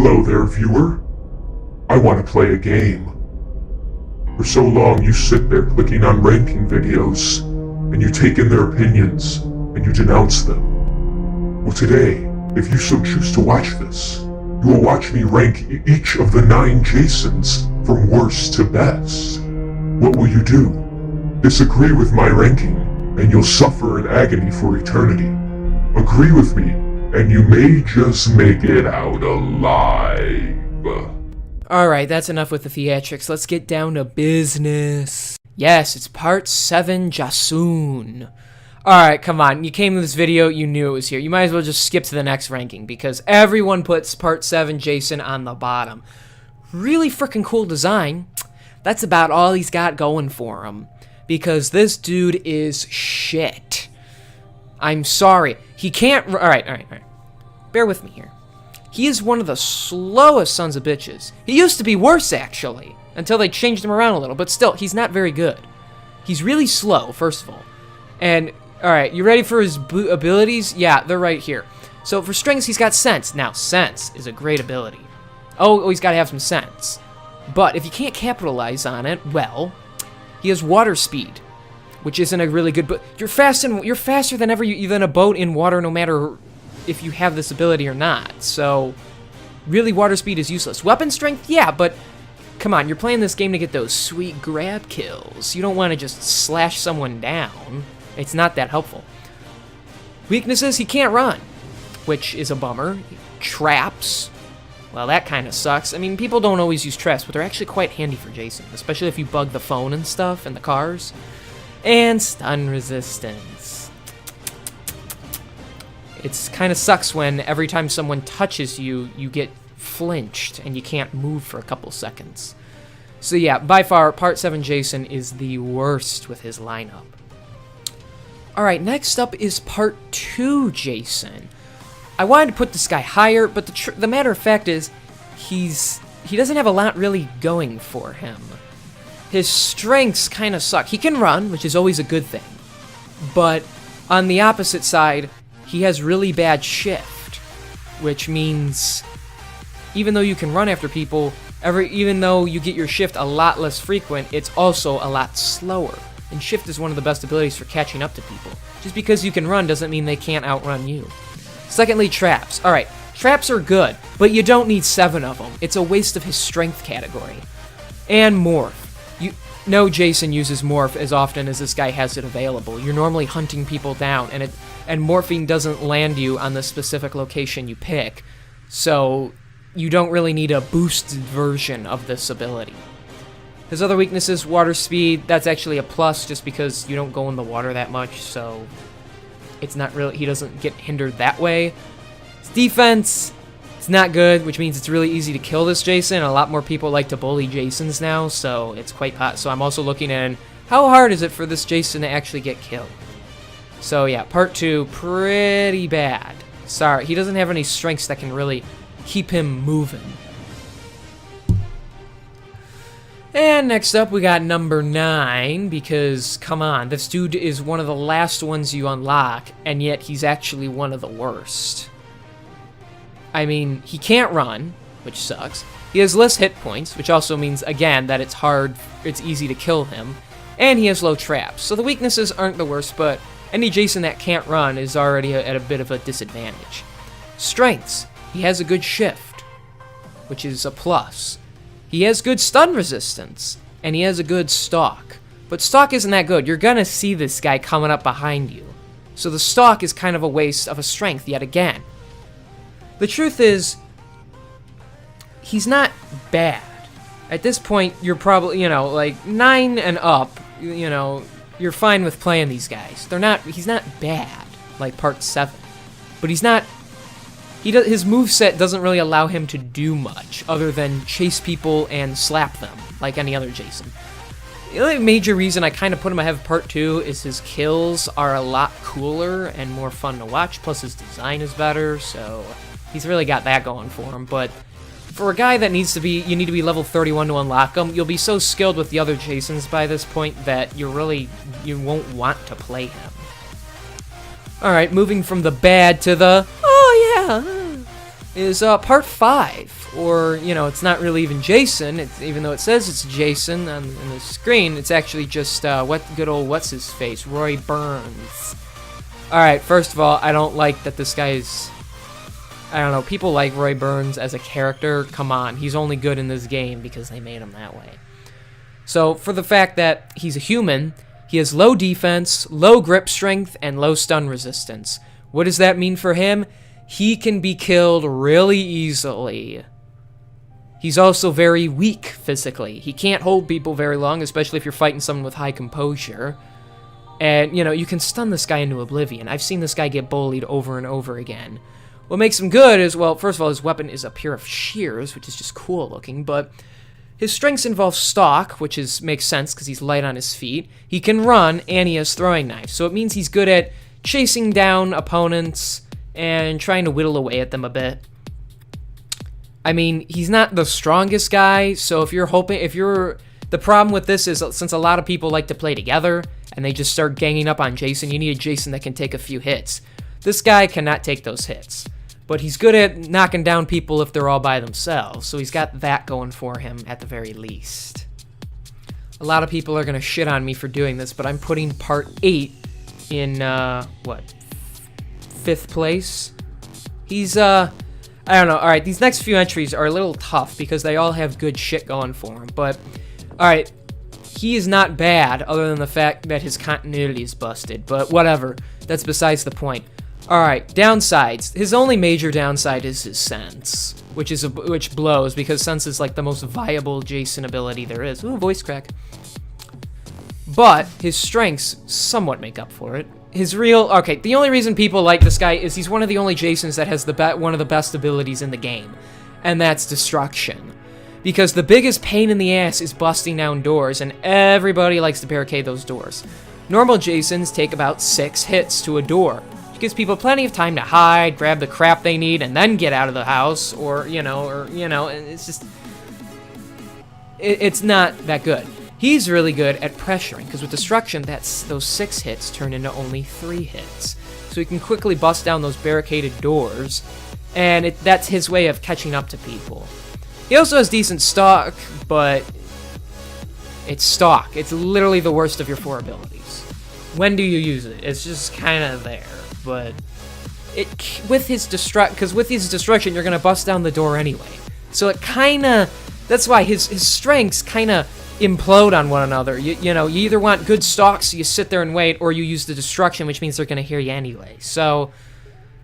Hello there, viewer. I want to play a game. For so long you sit there clicking on ranking videos, and you take in their opinions, and you denounce them. Well, today, if you so choose to watch this, you will watch me rank each of the 9 Jasons from worst to best. What will you do? Disagree with my ranking, and you'll suffer in agony for eternity. Agree with me, and you may just make it out alive. Alright, that's enough with the theatrics. Let's get down to business. Yes, it's part 7 Jason. Alright, come on. You came to this video, you knew it was here. You might as well just skip to the next ranking, because everyone puts part 7 Jason on the bottom. Really freaking cool design. That's about all he's got going for him. Because this dude is shit. I'm sorry. He can't... Alright. Bear with me here. He is one of the slowest sons of bitches. He used to be worse, actually, until they changed him around a little, but still, he's not very good. He's really slow, first of all. And, alright, you ready for his abilities? Yeah, they're right here. So, for strings, he's got sense. Now, sense is a great ability. Oh, he's got to have some sense. But, if you can't capitalize on it, well, he has water speed, which isn't a really good... But you're faster than ever than a boat in water, no matter if you have this ability or not. So, really, water speed is useless. Weapon strength, yeah, but come on, you're playing this game to get those sweet grab kills. You don't want to just slash someone down. It's not that helpful. Weaknesses, he can't run, which is a bummer. Traps, well, that kind of sucks. I mean, people don't always use traps, but they're actually quite handy for Jason, especially if you bug the phone and stuff and the cars. And stun resistance. It's kind of sucks when every time someone touches you, you get flinched and you can't move for a couple seconds. So yeah, by far, part 7 Jason is the worst with his lineup. Alright, next up is part 2 Jason. I wanted to put this guy higher, but the matter of fact is, he doesn't have a lot really going for him. His strengths kind of suck. He can run, which is always a good thing. But on the opposite side, he has really bad shift, which means even though you can run after people, even though you get your shift a lot less frequent, it's also a lot slower. And shift is one of the best abilities for catching up to people. Just because you can run doesn't mean they can't outrun you. Secondly, traps. Alright, traps are good, but you don't need 7 of them. It's a waste of his strength category. And morph. No Jason uses morph as often as this guy has it available. You're normally hunting people down, and morphing doesn't land you on the specific location you pick, so you don't really need a boosted version of this ability. His other weaknesses, water speed, that's actually a plus just because you don't go in the water that much, so it's not really, he doesn't get hindered that way. His defense, it's not good, which means it's really easy to kill this Jason. A lot more people like to bully Jasons now, so it's quite hot. So I'm also looking at how hard is it for this Jason to actually get killed. So yeah, part 2, pretty bad. Sorry, he doesn't have any strengths that can really keep him moving. And next up, we got number 9, because, come on, this dude is one of the last ones you unlock, and yet he's actually one of the worst. I mean, he can't run, which sucks. He has less hit points, which also means, again, that it's easy to kill him. And he has low traps. So the weaknesses aren't the worst, but any Jason that can't run is already at a bit of a disadvantage. Strengths. He has a good shift, which is a plus. He has good stun resistance, and he has a good stalk. But stalk isn't that good. You're gonna see this guy coming up behind you. So the stalk is kind of a waste of a strength yet again. The truth is, he's not bad. At this point, you're probably, like 9 and up, you're fine with playing these guys. He's not bad, like part 7. But his moveset doesn't really allow him to do much other than chase people and slap them, like any other Jason. The only major reason I kind of put him ahead of part 2 is his kills are a lot cooler and more fun to watch, plus his design is better, so he's really got that going for him. But for a guy that you need to be level 31 to unlock him, you'll be so skilled with the other Jasons by this point that you won't want to play him. Alright, moving from the bad to the, oh yeah, is part 5, or, you know, it's not really even Jason, even though it says it's Jason on the screen, it's actually just, what's-his-face, Roy Burns. Alright, first of all, I don't like that this guy is, I don't know, people like Roy Burns as a character, come on, he's only good in this game because they made him that way. So, for the fact that he's a human, he has low defense, low grip strength, and low stun resistance. What does that mean for him? He can be killed really easily. He's also very weak physically. He can't hold people very long, especially if you're fighting someone with high composure. And, you know, you can stun this guy into oblivion. I've seen this guy get bullied over and over again. What makes him good is, well, first of all, his weapon is a pair of shears, which is just cool looking, but his strengths involve stalk, which makes sense because he's light on his feet. He can run, and he has throwing knives, so it means he's good at chasing down opponents and trying to whittle away at them a bit. I mean, he's not the strongest guy, so the problem with this is, since a lot of people like to play together, and they just start ganging up on Jason, you need a Jason that can take a few hits. This guy cannot take those hits, but he's good at knocking down people if they're all by themselves, so he's got that going for him at the very least. A lot of people are going to shit on me for doing this, but I'm putting part 8 in, 5th place. He's, I don't know. Alright, these next few entries are a little tough because they all have good shit going for him, but, alright, he is not bad other than the fact that his continuity is busted, but whatever. That's besides the point. Alright, downsides. His only major downside is his sense, which blows because sense is like the most viable Jason ability there is. Ooh, voice crack. But his strengths somewhat make up for it. The only reason people like this guy is he's one of the only Jasons that has one of the best abilities in the game, and that's destruction. Because the biggest pain in the ass is busting down doors, and everybody likes to barricade those doors. Normal Jasons take about 6 hits to a door. It gives people plenty of time to hide, grab the crap they need, and then get out of the house, it's just, it's not that good. He's really good at pressuring, because with destruction, those 6 hits turn into only 3 hits. So he can quickly bust down those barricaded doors, and that's his way of catching up to people. He also has decent stalk, but it's stalk. It's literally the worst of your 4 abilities. When do you use it? It's just kind of there, but with his destruction, you're gonna bust down the door anyway. So that's why his strengths kind of implode on one another. You either want good stalks, so you sit there and wait, or you use the destruction, which means they're gonna hear you anyway. So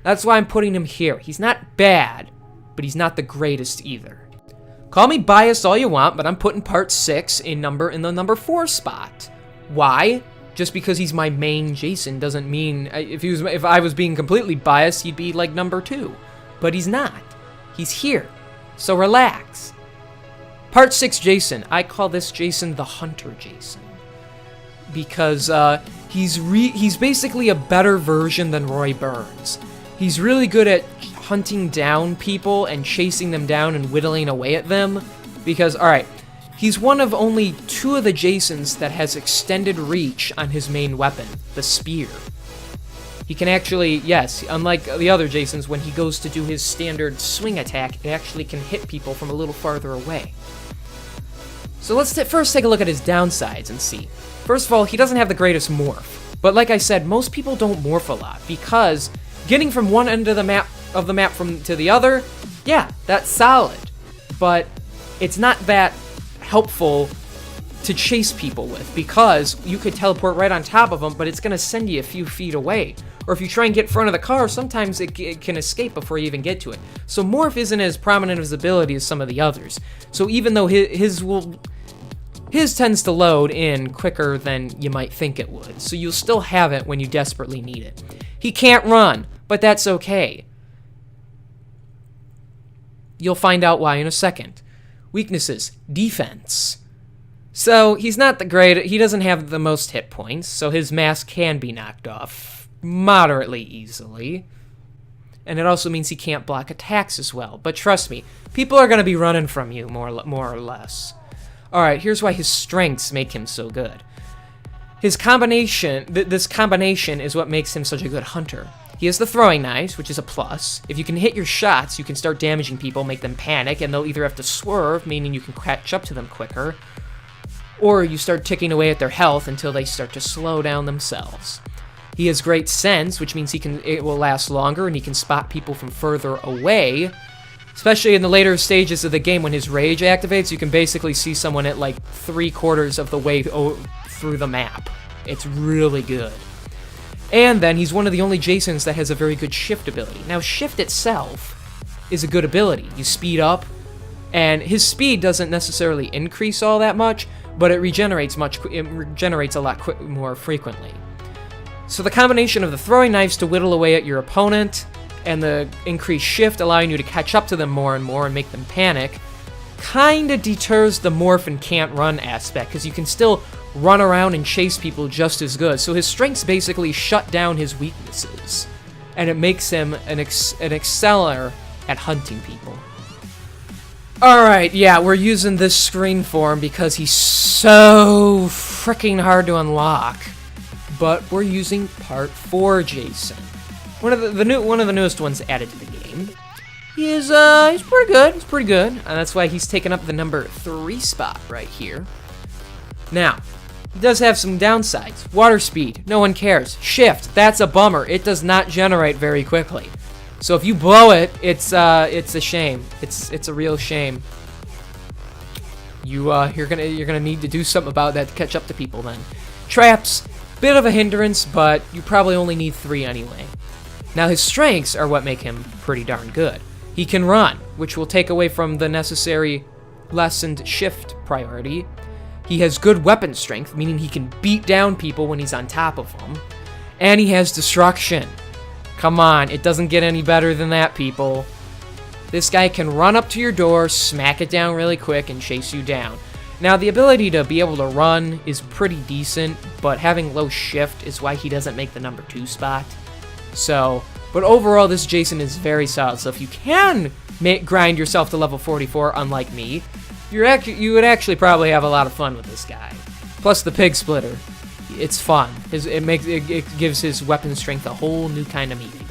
that's why I'm putting him here. He's not bad, but he's not the greatest either. Call me biased all you want, but I'm putting part 6 in the number 4 spot. Why? Just because he's my main Jason doesn't mean if I was being completely biased, he'd be like number 2. But he's not. He's here. So relax. Part 6 Jason. I call this Jason the Hunter Jason. Because he's basically a better version than Roy Burns. He's really good at hunting down people and chasing them down and whittling away at them. Because, alright, he's one of only 2 of the Jasons that has extended reach on his main weapon, the spear. He can actually, yes, unlike the other Jasons, when he goes to do his standard swing attack, it actually can hit people from a little farther away. So let's first take a look at his downsides and see. First of all, he doesn't have the greatest morph. But like I said, most people don't morph a lot, because getting from one end of the map to the other, yeah, that's solid. But it's not that helpful to chase people with, because you could teleport right on top of them, but it's going to send you a few feet away. Or if you try and get in front of the car, sometimes it can escape before you even get to it. So morph isn't as prominent of his ability as some of the others. So even though his tends to load in quicker than you might think it would, so you'll still have it when you desperately need it. He can't run, but that's okay. You'll find out why in a second. Weaknesses: defense. So he's not the great. He doesn't have the most hit points, so his mask can be knocked off moderately easily. And it also means he can't block attacks as well. But trust me, people are going to be running from you more or less. Alright, here's why his strengths make him so good. His combination, this combination is what makes him such a good hunter. He has the throwing knives, which is a plus. If you can hit your shots, you can start damaging people, make them panic, and they'll either have to swerve, meaning you can catch up to them quicker, or you start ticking away at their health until they start to slow down themselves. He has great sense, which means it will last longer, and he can spot people from further away. Especially in the later stages of the game when his rage activates, you can basically see someone at like 3/4 of the way through the map. It's really good. And then he's one of the only Jasons that has a very good shift ability. Now, shift itself is a good ability. You speed up, and his speed doesn't necessarily increase all that much, but it regenerates a lot more frequently. So the combination of the throwing knives to whittle away at your opponent and the increased shift allowing you to catch up to them more and more and make them panic kind of deters the morph and can't run aspect, because you can still run around and chase people just as good. So his strengths basically shut down his weaknesses, and it makes him an exceller at hunting people. Alright, yeah, we're using this screen for him because he's so freaking hard to unlock. But we're using Part 4 Jason. One of the newest ones added to the game. He's pretty good. He's pretty good. And that's why he's taken up the number 3 spot right here. Now, he does have some downsides. Water speed, no one cares. Shift, that's a bummer. It does not generate very quickly. So if you blow it, it's a shame. It's a real shame. You're gonna need to do something about that to catch up to people then. Traps, bit of a hindrance, but you probably only need 3 anyway. Now his strengths are what make him pretty darn good. He can run, which will take away from the necessary lessened shift priority. He has good weapon strength, meaning he can beat down people when he's on top of them. And he has destruction. Come on, it doesn't get any better than that, people. This guy can run up to your door, smack it down really quick, and chase you down. Now, the ability to be able to run is pretty decent, but having low shift is why he doesn't make the number 2 spot. So, but overall, this Jason is very solid. So if you can grind yourself to level 44, unlike me, you would actually probably have a lot of fun with this guy. Plus the pig splitter, it's fun. It gives his weapon strength a whole new kind of meaning.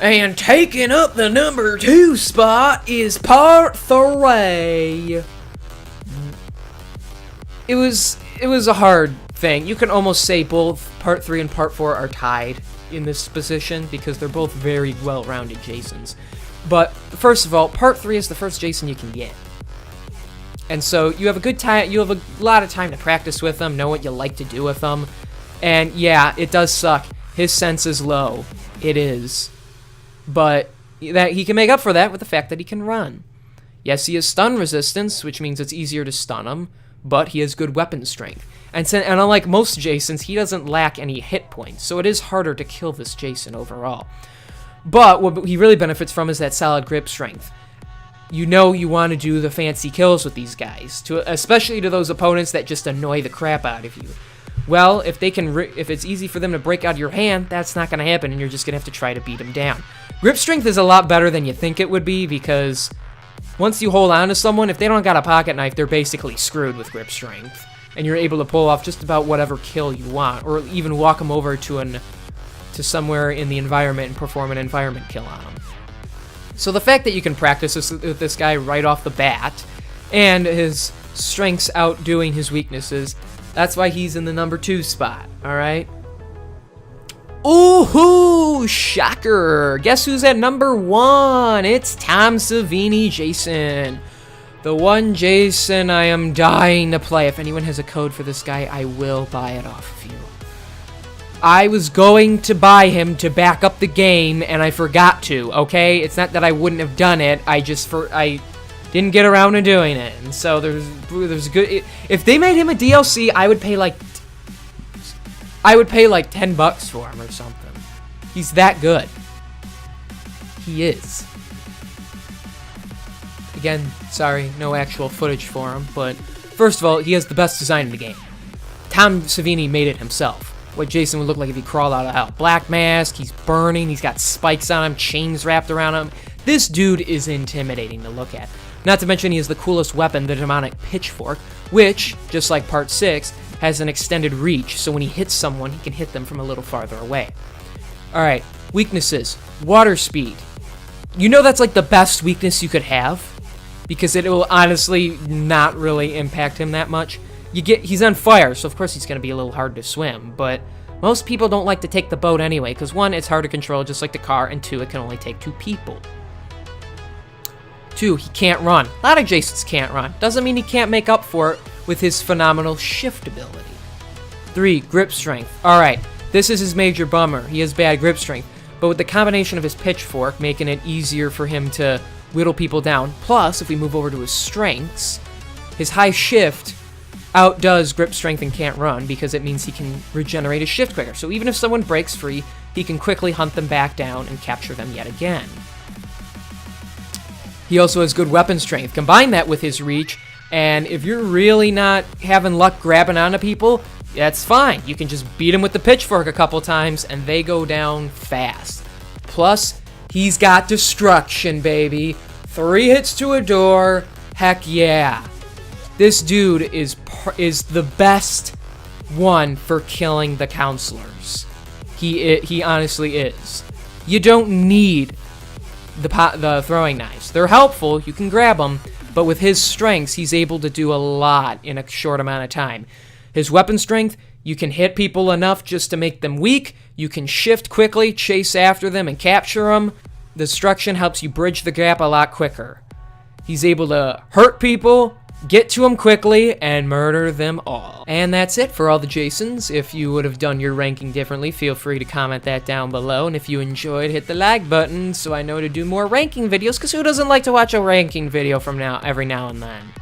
And taking up the number 2 spot is Part 3. It was a hard thing. You can almost say both Part 3 and Part 4 are tied in this position because they're both very well-rounded Jasons. But first of all, Part 3 is the first Jason you can get. And so you have a lot of time to practice with them, know what you like to do with them. And yeah, it does suck. His sense is low. It is. But that he can make up for that with the fact that he can run. Yes, he has stun resistance, which means it's easier to stun him, but he has good weapon strength. And unlike most Jasons, he doesn't lack any hit points, so it is harder to kill this Jason overall. But what he really benefits from is that solid grip strength. You know you want to do the fancy kills with these guys, especially to those opponents that just annoy the crap out of you. Well, if it's easy for them to break out of your hand, that's not going to happen, and you're just going to have to try to beat them down. Grip strength is a lot better than you think it would be, because once you hold on to someone, if they don't got a pocket knife, they're basically screwed with grip strength. And you're able to pull off just about whatever kill you want, or even walk them over to somewhere in the environment and perform an environment kill on them. So the fact that you can practice with this guy right off the bat, and his strengths outdoing his weaknesses, that's why he's in the number 2 spot, alright? Ooh, shocker! Guess who's at number 1? It's Tom Savini Jason. The one Jason I am dying to play. If anyone has a code for this guy, I will buy it off of you. I was going to buy him to back up the game, and I forgot to, okay? It's not that I wouldn't have done it, I didn't get around to doing it. And so there's good... If they made him a DLC, I would pay like $10 for him or something. He's that good. He is. Again, sorry, no actual footage for him, but first of all, he has the best design in the game. Tom Savini made it himself. What Jason would look like if he crawled out of hell. Black mask, he's burning, he's got spikes on him, chains wrapped around him. This dude is intimidating to look at. Not to mention he has the coolest weapon, the demonic pitchfork, which, just like Part 6, has an extended reach, so when he hits someone, he can hit them from a little farther away. Alright, weaknesses. Water speed. You know that's like the best weakness you could have, because it will honestly not really impact him that much. He's on fire, so of course he's going to be a little hard to swim, but most people don't like to take the boat anyway, because 1, it's hard to control just like the car, and 2, it can only take 2 people. 2, he can't run. A lot of Jasons can't run. Doesn't mean he can't make up for it with his phenomenal shift ability. 3, grip strength. Alright, this is his major bummer. He has bad grip strength, but with the combination of his pitchfork making it easier for him to whittle people down, plus, if we move over to his strengths, his high shift outdoes grip strength and can't run because it means he can regenerate his shift quicker. So even if someone breaks free, he can quickly hunt them back down and capture them yet again. He also has good weapon strength. Combine that with his reach, and if you're really not having luck grabbing onto people, that's fine. You can just beat them with the pitchfork a couple times, and they go down fast. Plus, he's got destruction, baby. 3 hits to a door. Heck yeah. This dude is the best one for killing the counselors. He honestly is. You don't need the throwing knives. They're helpful. You can grab them, but with his strengths, he's able to do a lot in a short amount of time. His weapon strength, you can hit people enough just to make them weak. You can shift quickly, chase after them, and capture them. Destruction helps you bridge the gap a lot quicker. He's able to hurt people, get to them quickly, and murder them all. And that's it for all the Jasons. If you would have done your ranking differently, feel free to comment that down below. And if you enjoyed, hit the like button so I know to do more ranking videos, because who doesn't like to watch a ranking video from every now and then?